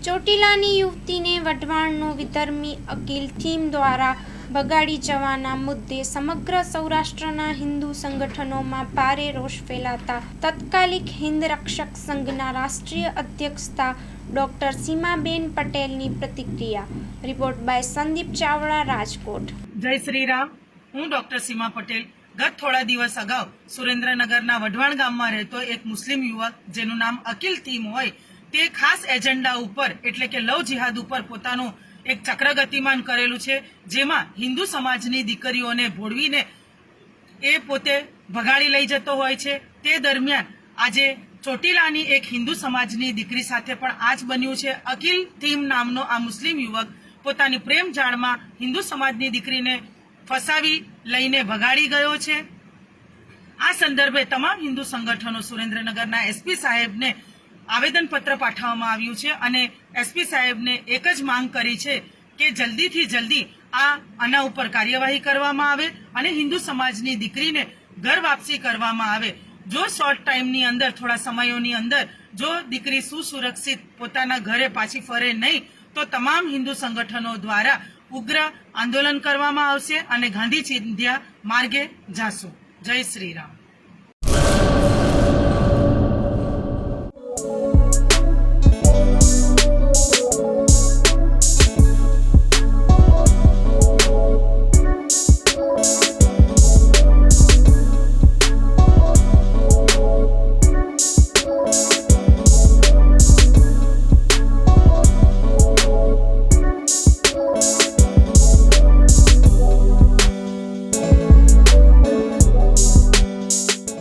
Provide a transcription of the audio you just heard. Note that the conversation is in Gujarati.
ચોટીલાની યુવતીને વઢવાણનો વિધર્મી અકીલ થીમ દ્વારા ભગાડી જવાના મુદ્દે સમગ્ર સૌરાષ્ટ્રના હિન્દુ સંગઠનોમાં ભારે રોષ ફેલાતા તત્કાલિક હિન્દ રક્ષક સંઘના રાષ્ટ્રીય અધ્યક્ષતા ડોક્ટર સીમાબેન પટેલની પ્રતિક્રિયા. Report by Sandeep Chavda, Rajkot. જય શ્રી રામ. હું ડોક્ટર સીમા પટેલ. ગત થોડા દિવસ અગાઉ સુરેન્દ્રનગરના વઢવાણ ગામમાં રહેતો એક મુસ્લિમ યુવક જેનું નામ અકીલ થીમ હોય તે ખાસ એજન્ડા ઉપર એટલે કે લવ જિહાદ ઉપર પોતાનું એક ચક્ર ગતિમાન કરેલું છે, જેમાં હિન્દુ સમાજની દીકરીઓને ભોળવીને એ પોતે ભગાડી લઈ જતો હોય છે. તે દરમિયાન આજે ચોટીલાની એક હિન્દુ સમાજની દીકરી સાથે પણ આ જ બન્યું છે. અકીલ થીમ નામનો આ મુસ્લિમ યુવક પોતાની પ્રેમ જાળમાં હિન્દુ સમાજની દીકરીને ફસાવી લઈને ભગાડી ગયો છે. આ સંદર્ભે તમામ હિન્દુ સંગઠનો સુરેન્દ્રનગરના એસપી સાહેબને આવેદનપત્ર પાઠવવામાં આવ્યું છે અને એસપી સાહેબને એક જ માંગ કરી છે કે જલ્દીથી જલ્દી આના ઉપર કાર્યવાહી કરવામાં આવે અને હિન્દુ સમાજની દીકરીને ઘર વાપસી કરવામાં આવે. જો શોર્ટ ટાઈમની અંદર, થોડા સમયોની અંદર જો દીકરી સુસુરક્ષિત પોતાના ઘરે પાછી ફરે નહીં તો તમામ હિન્દુ સંગઠનો દ્વારા ઉગ્ર આંદોલન કરવામાં આવશે અને ગાંધી ચિંધ્યા માર્ગે જાશું. જય શ્રી રામ.